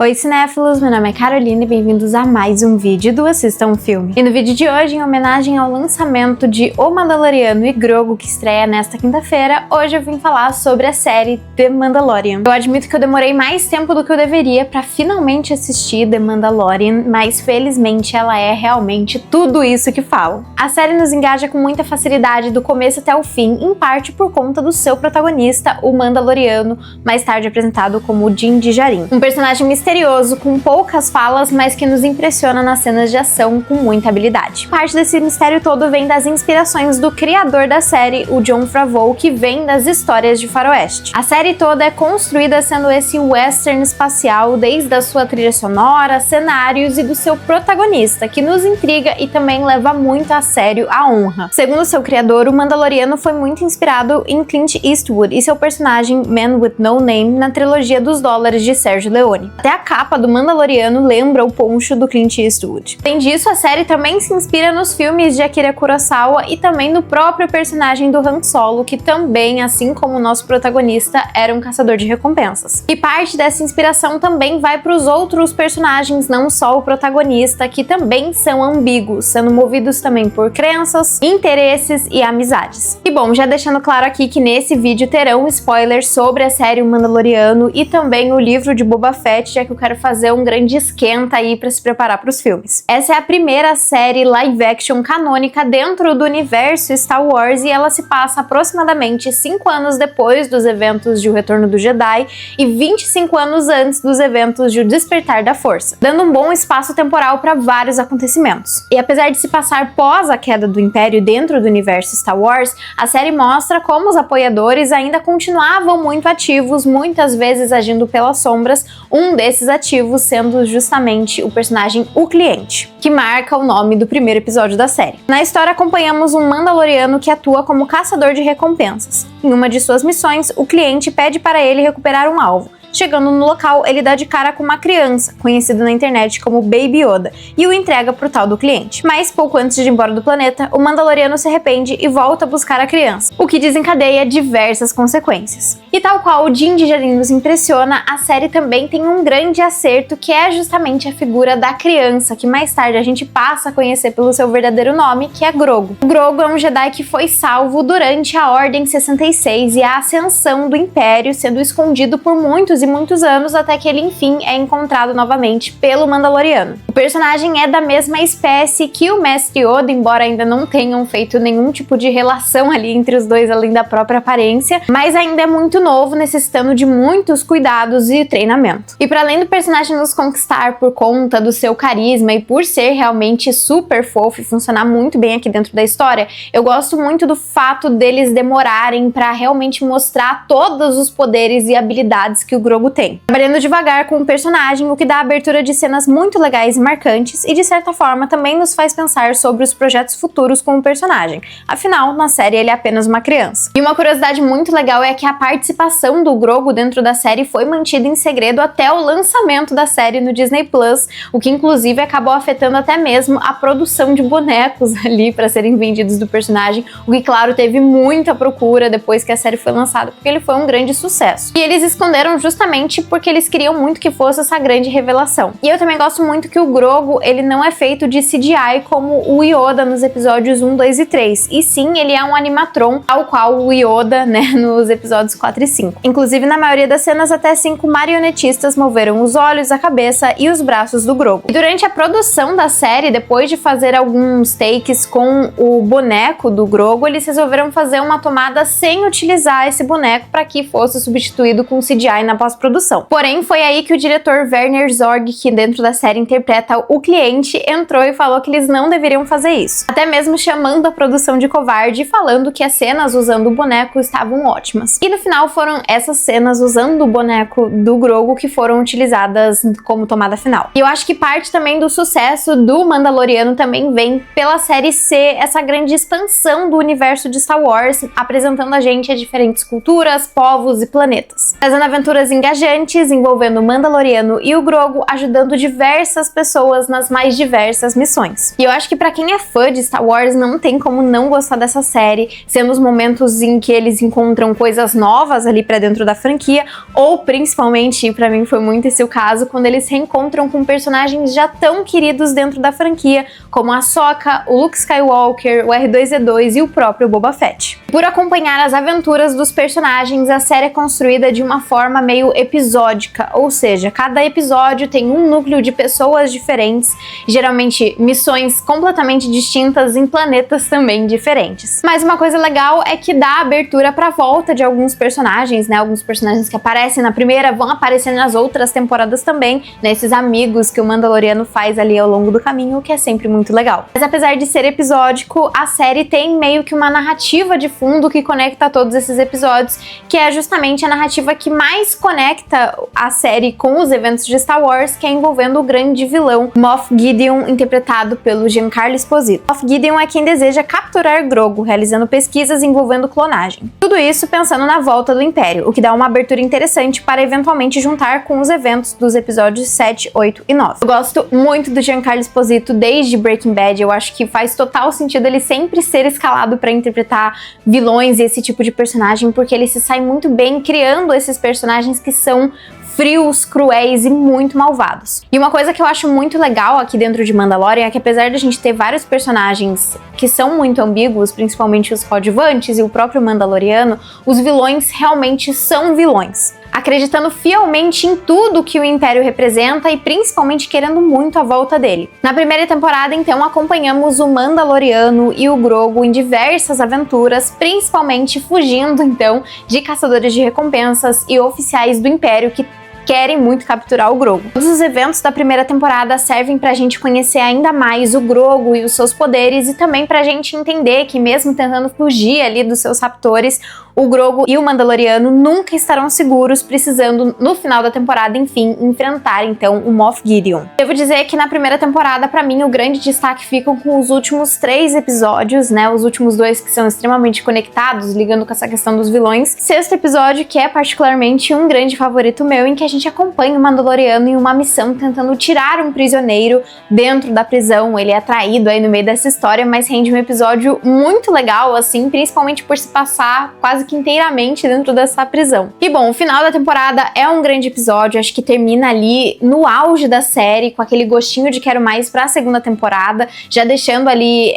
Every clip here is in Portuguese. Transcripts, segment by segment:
Oi cinéfilos, meu nome é Carolina e bem-vindos a mais um vídeo do Assista um Filme. E no vídeo de hoje, em homenagem ao lançamento de O Mandaloriano e Grogu, que estreia nesta quinta-feira, hoje eu vim falar sobre a série The Mandalorian. Eu admito que eu demorei mais tempo do que eu deveria pra finalmente assistir The Mandalorian, mas felizmente ela é realmente tudo isso que falam. A série nos engaja com muita facilidade do começo até o fim, em parte por conta do seu protagonista, o Mandaloriano, mais tarde apresentado como Din Djarin. Um personagem misterioso, com poucas falas, mas que nos impressiona nas cenas de ação com muita habilidade. Parte desse mistério todo vem das inspirações do criador da série, o Jon Favreau, que vem das histórias de faroeste. A série toda é construída sendo esse western espacial, desde a sua trilha sonora, cenários e do seu protagonista, que nos intriga e também leva muito a sério a honra. Segundo seu criador, o Mandaloriano foi muito inspirado em Clint Eastwood e seu personagem Man with No Name na trilogia dos dólares de Sergio Leone. Até a capa do Mandaloriano lembra o poncho do Clint Eastwood. Além disso, a série também se inspira nos filmes de Akira Kurosawa e também no próprio personagem do Han Solo, que também, assim como o nosso protagonista, era um caçador de recompensas. E parte dessa inspiração também vai para os outros personagens, não só o protagonista, que também são ambíguos, sendo movidos também por crenças, interesses e amizades. E bom, já deixando claro aqui que nesse vídeo terão spoilers sobre a série O Mandaloriano e também o livro de Boba Fett, já que eu quero fazer um grande esquenta aí para se preparar para os filmes. Essa é a primeira série live action canônica dentro do universo Star Wars e ela se passa aproximadamente 5 anos depois dos eventos de O Retorno do Jedi e 25 anos antes dos eventos de O Despertar da Força, dando um bom espaço temporal para vários acontecimentos. E apesar de se passar pós a queda do Império dentro do universo Star Wars, a série mostra como os apoiadores ainda continuavam muito ativos, muitas vezes agindo pelas sombras, um desses ativos sendo justamente o personagem O Cliente, que marca o nome do primeiro episódio da série. Na história acompanhamos um Mandaloriano que atua como caçador de recompensas. Em uma de suas missões, o Cliente pede para ele recuperar um alvo. Chegando no local, ele dá de cara com uma criança, conhecida na internet como Baby Yoda, e o entrega pro tal do Cliente. Mas pouco antes de ir embora do planeta, o Mandaloriano se arrepende e volta a buscar a criança, o que desencadeia diversas consequências. E tal qual o Din Djarin nos impressiona, a série também tem um grande acerto, que é justamente a figura da criança, que mais tarde a gente passa a conhecer pelo seu verdadeiro nome, que é Grogu. O Grogu é um Jedi que foi salvo durante a Ordem 66 e a ascensão do Império, sendo escondido por muitos anos até que ele enfim é encontrado novamente pelo Mandaloriano. O personagem é da mesma espécie que o Mestre Yoda, embora ainda não tenham feito nenhum tipo de relação ali entre os dois além da própria aparência, mas ainda é muito novo, necessitando de muitos cuidados e treinamento. E para além do personagem nos conquistar por conta do seu carisma e por ser realmente super fofo e funcionar muito bem aqui dentro da história, eu gosto muito do fato deles demorarem para realmente mostrar todos os poderes e habilidades que o Grogu tem, trabalhando devagar com o personagem, o que dá abertura de cenas muito legais e marcantes e de certa forma também nos faz pensar sobre os projetos futuros com o personagem. Afinal, na série ele é apenas uma criança. E uma curiosidade muito legal é que a participação do Grogu dentro da série foi mantida em segredo até o lançamento da série no Disney Plus, o que inclusive acabou afetando até mesmo a produção de bonecos ali para serem vendidos do personagem, o que claro teve muita procura depois que a série foi lançada, porque ele foi um grande sucesso. E eles esconderam justamente porque eles queriam muito que fosse essa grande revelação. E eu também gosto muito que o Grogu, ele não é feito de CGI como o Yoda nos episódios 1, 2 e 3, e sim, ele é um animatron, tal qual o Yoda, né, nos episódios 4 e 5. Inclusive, na maioria das cenas, até 5 marionetistas moveram os olhos, a cabeça e os braços do Grogu. E durante a produção da série, depois de fazer alguns takes com o boneco do Grogu, eles resolveram fazer uma tomada sem utilizar esse boneco para que fosse substituído com CGI na pós-produção. Porém, foi aí que o diretor Werner Zorg, que dentro da série interpreta o Cliente, entrou e falou que eles não deveriam fazer isso. Até mesmo chamando a produção de covarde e falando que as cenas usando o boneco estavam ótimas. E no final foram essas cenas usando o boneco do Grogu que foram utilizadas como tomada final. E eu acho que parte também do sucesso do Mandaloriano também vem pela série ser essa grande expansão do universo de Star Wars, apresentando a gente a diferentes culturas, povos e planetas, trazendo aventuras em engajantes envolvendo o Mandaloriano e o Grogu ajudando diversas pessoas nas mais diversas missões. E eu acho que pra quem é fã de Star Wars não tem como não gostar dessa série, sendo os momentos em que eles encontram coisas novas ali pra dentro da franquia, ou principalmente, pra mim foi muito esse o caso, quando eles se reencontram com personagens já tão queridos dentro da franquia, como a Ahsoka, o Luke Skywalker, o R2-D2 e o próprio Boba Fett. Por acompanhar as aventuras dos personagens, a série é construída de uma forma meio episódica, ou seja, cada episódio tem um núcleo de pessoas diferentes, geralmente missões completamente distintas em planetas também diferentes. Mas uma coisa legal é que dá abertura para a volta de alguns personagens, né? Alguns personagens que aparecem na primeira vão aparecer nas outras temporadas também, né? Esses amigos que o Mandaloriano faz ali ao longo do caminho, o que é sempre muito legal. Mas apesar de ser episódico, a série tem meio que uma narrativa de fundo que conecta todos esses episódios, que é justamente a narrativa que mais conecta a série com os eventos de Star Wars, que é envolvendo o grande vilão Moff Gideon, interpretado pelo Giancarlo Esposito. Moff Gideon é quem deseja capturar Grogu, realizando pesquisas envolvendo clonagem. Tudo isso pensando na volta do Império, o que dá uma abertura interessante para eventualmente juntar com os eventos dos episódios 7, 8 e 9. Eu gosto muito do Giancarlo Esposito desde Breaking Bad, eu acho que faz total sentido ele sempre ser escalado para interpretar vilões e esse tipo de personagem, porque ele se sai muito bem criando esses personagens que são frios, cruéis e muito malvados. E uma coisa que eu acho muito legal aqui dentro de Mandalorian é que apesar de a gente ter vários personagens que são muito ambíguos, principalmente os coadjuvantes e o próprio Mandaloriano, os vilões realmente são vilões, acreditando fielmente em tudo que o Império representa e principalmente querendo muito a volta dele. Na primeira temporada, então, acompanhamos o Mandaloriano e o Grogu em diversas aventuras, principalmente fugindo, então, de caçadores de recompensas e oficiais do Império que querem muito capturar o Grogu. Todos os eventos da primeira temporada servem pra gente conhecer ainda mais o Grogu e os seus poderes e também pra gente entender que mesmo tentando fugir ali dos seus raptores, o Grogu e o Mandaloriano nunca estarão seguros, precisando, no final da temporada, enfim, enfrentar, então, o Moff Gideon. Devo dizer que na primeira temporada, pra mim, o grande destaque ficam com os últimos 3 episódios, né? Os últimos 2 que são extremamente conectados, ligando com essa questão dos vilões. Sexto episódio, que é particularmente um grande favorito meu, em que a gente acompanha o Mandaloriano em uma missão tentando tirar um prisioneiro dentro da prisão. Ele é traído aí no meio dessa história, mas rende um episódio muito legal, assim, principalmente por se passar quase que inteiramente dentro dessa prisão. E bom, o final da temporada é um grande episódio, acho que termina ali no auge da série, com aquele gostinho de quero mais pra segunda temporada, já deixando ali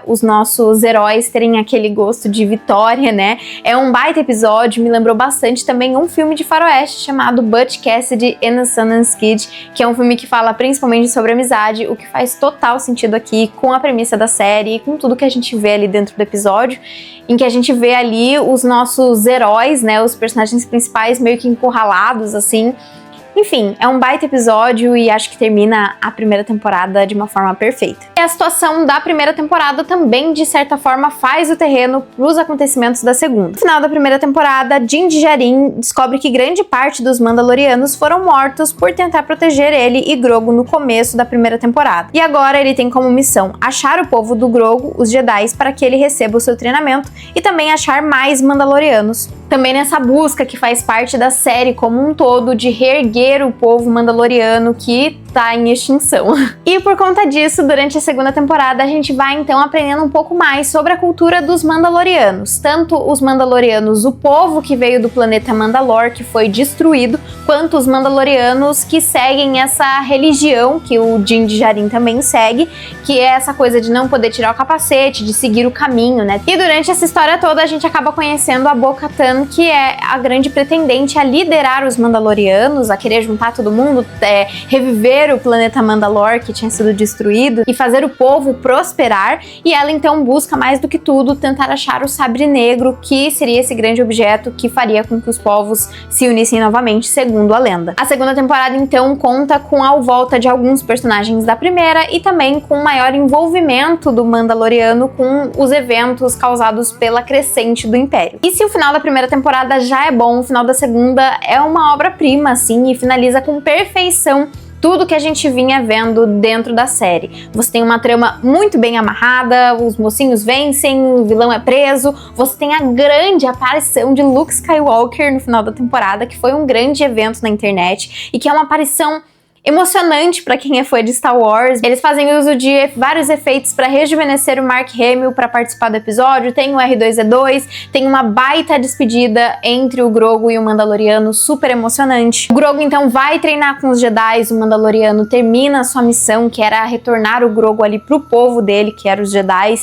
os nossos heróis terem aquele gosto de vitória, né? É um baita episódio, me lembrou bastante também um filme de faroeste chamado Butch Cassidy and the Sundance Kid, que é um filme que fala principalmente sobre amizade, o que faz total sentido aqui com a premissa da série e com tudo que a gente vê ali dentro do episódio, em que a gente vê ali os nossos heróis, né, os personagens principais meio que encurralados, assim. Enfim, é um baita episódio e acho que termina a primeira temporada de uma forma perfeita. E a situação da primeira temporada também, de certa forma, faz o terreno para os acontecimentos da segunda. No final da primeira temporada, Din Djarin descobre que grande parte dos Mandalorianos foram mortos por tentar proteger ele e Grogu no começo da primeira temporada. E agora ele tem como missão achar o povo do Grogu, os Jedi, para que ele receba o seu treinamento e também achar mais Mandalorianos. Também nessa busca que faz parte da série como um todo de reerguer o povo mandaloriano que tá em extinção. E por conta disso, durante a segunda temporada, a gente vai então aprendendo um pouco mais sobre a cultura dos Mandalorianos. Tanto os Mandalorianos, o povo que veio do planeta Mandalor, que foi destruído, quanto os Mandalorianos que seguem essa religião que o Din Djarin também segue, que é essa coisa de não poder tirar o capacete, de seguir o caminho, né? E durante essa história toda, a gente acaba conhecendo a Bo-Katan, que é a grande pretendente a liderar os Mandalorianos, a querer juntar todo mundo, reviver o planeta Mandalor que tinha sido destruído e fazer o povo prosperar, e ela então busca mais do que tudo tentar achar o Sabre Negro, que seria esse grande objeto que faria com que os povos se unissem novamente, segundo a lenda. A segunda temporada então conta com a volta de alguns personagens da primeira e também com maior envolvimento do Mandaloriano com os eventos causados pela crescente do Império. E se o final da primeira temporada já é bom, o final da segunda é uma obra-prima, assim, e finaliza com perfeição tudo que a gente vinha vendo dentro da série. Você tem uma trama muito bem amarrada, os mocinhos vencem, o vilão é preso, você tem a grande aparição de Luke Skywalker no final da temporada, que foi um grande evento na internet e que é uma aparição emocionante para quem é fã de Star Wars. Eles fazem uso de vários efeitos para rejuvenescer o Mark Hamill para participar do episódio. Tem o R2-D2, tem uma baita despedida entre o Grogu e o Mandaloriano, super emocionante. O Grogu então vai treinar com os Jedi, o Mandaloriano termina a sua missão, que era retornar o Grogu ali pro povo dele, que eram os Jedi,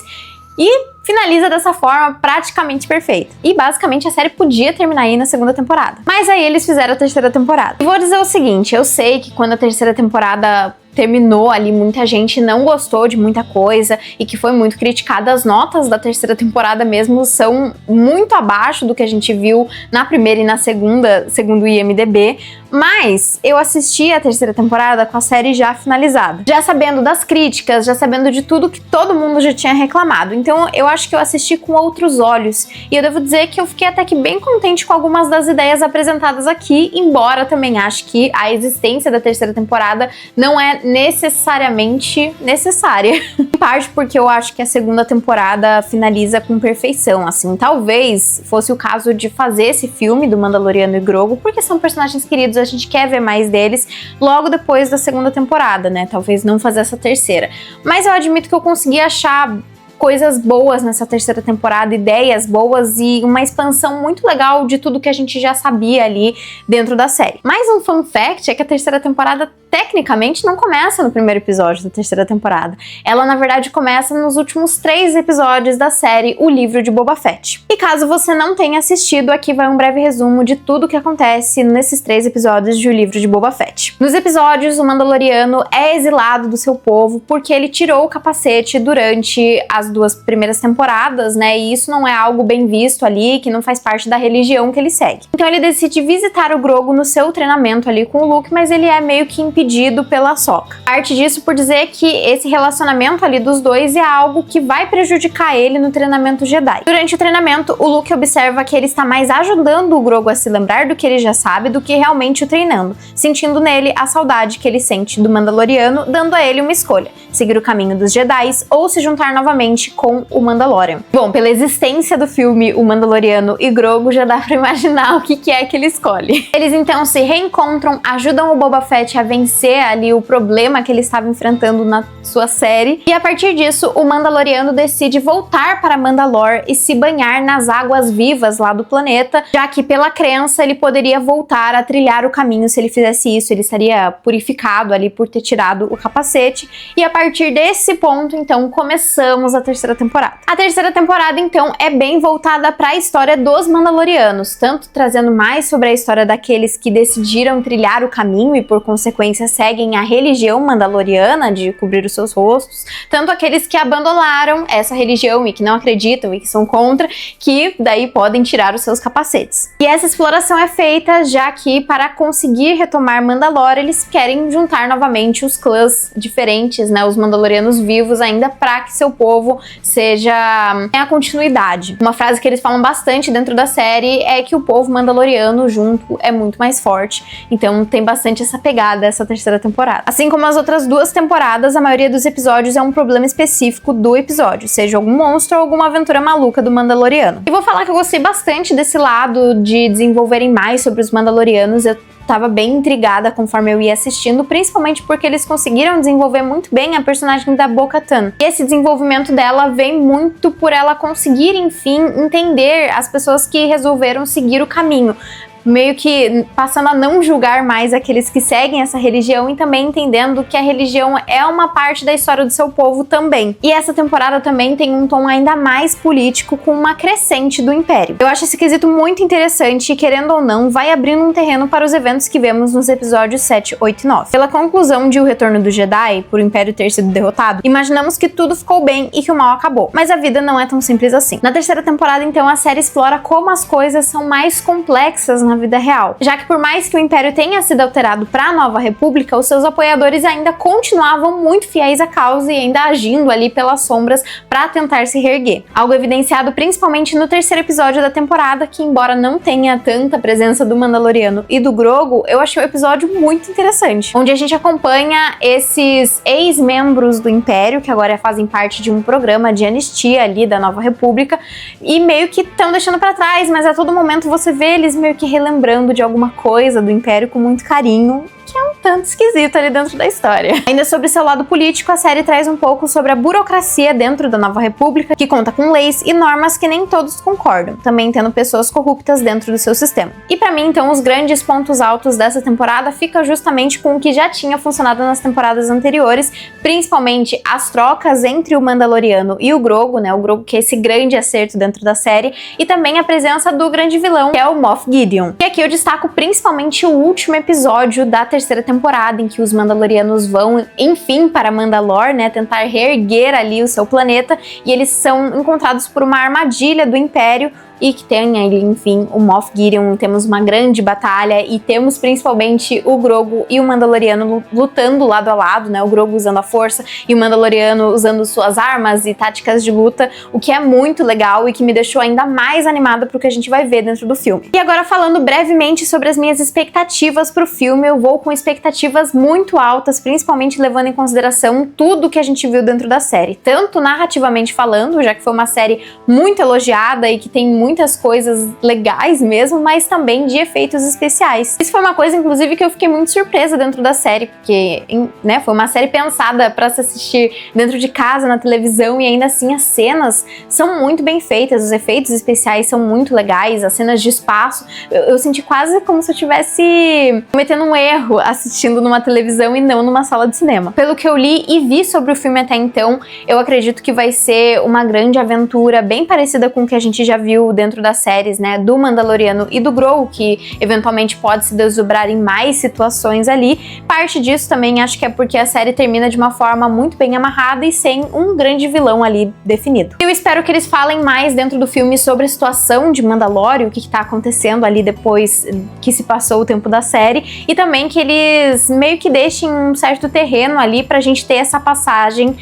e finaliza dessa forma praticamente perfeita. E basicamente a série podia terminar aí na segunda temporada. Mas aí eles fizeram a terceira temporada. E vou dizer o seguinte, eu sei que quando a terceira temporada terminou ali, muita gente não gostou de muita coisa e que foi muito criticada. As notas da terceira temporada mesmo são muito abaixo do que a gente viu na primeira e na segunda, segundo o IMDb. Mas eu assisti a terceira temporada com a série já finalizada, já sabendo das críticas, já sabendo de tudo que todo mundo já tinha reclamado. Então eu acho que eu assisti com outros olhos e eu devo dizer que eu fiquei até que bem contente com algumas das ideias apresentadas aqui, embora também acho que a existência da terceira temporada não é necessariamente necessária. Em parte porque eu acho que a segunda temporada finaliza com perfeição, assim. Talvez fosse o caso de fazer esse filme do Mandaloriano e Grogu, porque são personagens queridos, a gente quer ver mais deles logo depois da segunda temporada, né? Talvez não fazer essa terceira. Mas eu admito que eu consegui achar coisas boas nessa terceira temporada, ideias boas e uma expansão muito legal de tudo que a gente já sabia ali dentro da série. Mais um fun fact é que a terceira temporada tecnicamente não começa no primeiro episódio da terceira temporada. Ela, na verdade, começa nos últimos 3 episódios da série O Livro de Boba Fett. E caso você não tenha assistido, aqui vai um breve resumo de tudo que acontece nesses 3 episódios de O Livro de Boba Fett. Nos episódios, o Mandaloriano é exilado do seu povo porque ele tirou o capacete durante as 2 primeiras temporadas, né? E isso não é algo bem visto ali, que não faz parte da religião que ele segue. Então ele decide visitar o Grogu no seu treinamento ali com o Luke, mas ele é meio que impedido pela Ahsoka. Parte disso por dizer que esse relacionamento ali dos dois é algo que vai prejudicar ele no treinamento Jedi. Durante o treinamento, o Luke observa que ele está mais ajudando o Grogu a se lembrar do que ele já sabe do que realmente o treinando, sentindo nele a saudade que ele sente do Mandaloriano, dando a ele uma escolha: seguir o caminho dos Jedi ou se juntar novamente com o Mandalorian. Bom, pela existência do filme O Mandaloriano e Grogu, já dá pra imaginar o que é que ele escolhe. Eles então se reencontram, ajudam o Boba Fett a vencer ali o problema que ele estava enfrentando na sua série, e a partir disso o Mandaloriano decide voltar para Mandalore e se banhar nas águas vivas lá do planeta, já que pela crença ele poderia voltar a trilhar o caminho. Se ele fizesse isso, ele estaria purificado ali por ter tirado o capacete, e a partir desse ponto então começamos a terceira temporada. A terceira temporada então é bem voltada para a história dos Mandalorianos, tanto trazendo mais sobre a história daqueles que decidiram trilhar o caminho e por consequência seguem a religião mandaloriana de cobrir os seus rostos, tanto aqueles que abandonaram essa religião e que não acreditam e que são contra, que daí podem tirar os seus capacetes. E essa exploração é feita já que, para conseguir retomar Mandalore, eles querem juntar novamente os clãs diferentes, né, os Mandalorianos vivos ainda, para que seu povo tenha a continuidade. Uma frase que eles falam bastante dentro da série é que o povo mandaloriano junto é muito mais forte, então tem bastante essa pegada, essa terceira temporada. Assim como as outras 2 temporadas, a maioria dos episódios é um problema específico do episódio, seja algum monstro ou alguma aventura maluca do Mandaloriano. E vou falar que eu gostei bastante desse lado de desenvolverem mais sobre os Mandalorianos. Eu tava bem intrigada conforme eu ia assistindo, principalmente porque eles conseguiram desenvolver muito bem a personagem da Bo-Katan. E esse desenvolvimento dela vem muito por ela conseguir, enfim, entender as pessoas que resolveram seguir o caminho, meio que passando a não julgar mais aqueles que seguem essa religião e também entendendo que a religião é uma parte da história do seu povo também. E essa temporada também tem um tom ainda mais político, com uma crescente do Império. Eu acho esse quesito muito interessante e, querendo ou não, vai abrindo um terreno para os eventos que vemos nos episódios 7, 8 e 9. Pela conclusão de O Retorno do Jedi, por o Império ter sido derrotado, imaginamos que tudo ficou bem e que o mal acabou. Mas a vida não é tão simples assim. Na terceira temporada, então, a série explora como as coisas são mais complexas na na vida real, já que por mais que o Império tenha sido alterado para a Nova República, os seus apoiadores ainda continuavam muito fiéis à causa e ainda agindo ali pelas sombras para tentar se reerguer. Algo evidenciado principalmente no terceiro episódio da temporada, que embora não tenha tanta presença do Mandaloriano e do Grogu, eu achei o episódio muito interessante, onde a gente acompanha esses ex-membros do Império, que agora fazem parte de um programa de anistia ali da Nova República, e meio que estão deixando para trás, mas a todo momento você vê eles meio que relembrando de alguma coisa do Império com muito carinho, que é um tanto esquisito ali dentro da história. Ainda sobre seu lado político, a série traz um pouco sobre a burocracia dentro da Nova República, que conta com leis e normas que nem todos concordam, também tendo pessoas corruptas dentro do seu sistema. E pra mim, então, os grandes pontos altos dessa temporada fica justamente com o que já tinha funcionado nas temporadas anteriores, principalmente as trocas entre o Mandaloriano e o Grogu, né? O Grogu que é esse grande acerto dentro da série, e também a presença do grande vilão, que é o Moff Gideon. E aqui eu destaco principalmente o último episódio da terceira temporada, em que os Mandalorianos vão, enfim, para Mandalore, né, tentar reerguer ali o seu planeta, e eles são encontrados por uma armadilha do Império, e que tem ali, enfim, o Moff Gideon, temos uma grande batalha e temos principalmente o Grogu e o Mandaloriano lutando lado a lado, né, o Grogu usando a força e o Mandaloriano usando suas armas e táticas de luta, o que é muito legal e que me deixou ainda mais animada pro que a gente vai ver dentro do filme. E agora falando brevemente sobre as minhas expectativas pro filme, eu vou com expectativas muito altas, principalmente levando em consideração tudo que a gente viu dentro da série, tanto narrativamente falando, já que foi uma série muito elogiada e que tem muitas coisas legais mesmo, mas também de efeitos especiais. Isso foi uma coisa, inclusive, que eu fiquei muito surpresa dentro da série, porque, né, foi uma série pensada para se assistir dentro de casa, na televisão, e ainda assim as cenas são muito bem feitas, os efeitos especiais são muito legais, as cenas de espaço, eu senti quase como se eu estivesse cometendo um erro assistindo numa televisão e não numa sala de cinema. Pelo que eu li e vi sobre o filme até então, eu acredito que vai ser uma grande aventura, bem parecida com o que a gente já viu dentro das séries, né, do Mandaloriano e do Grogu, que eventualmente pode se desdobrar em mais situações ali. Parte disso também acho que é porque a série termina de uma forma muito bem amarrada e sem um grande vilão ali definido. Eu espero que eles falem mais dentro do filme sobre a situação de Mandalore, o que tá acontecendo ali depois que se passou o tempo da série, e também que eles meio que deixem um certo terreno ali pra gente ter essa passagem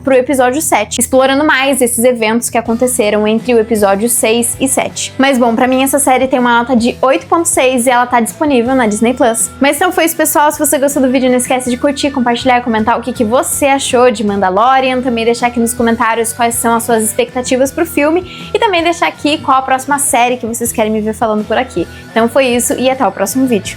pro episódio 7, explorando mais esses eventos que aconteceram entre o episódio 6 e 7. Mas bom, pra mim essa série tem uma nota de 8.6 e ela tá disponível na Disney+. Mas então foi isso, pessoal. Se você gostou do vídeo, não esquece de curtir, compartilhar e comentar o que você achou de Mandalorian. Também deixar aqui nos comentários quais são as suas expectativas pro filme e também deixar aqui qual a próxima série que vocês querem me ver falando por aqui. Então foi isso e até o próximo vídeo.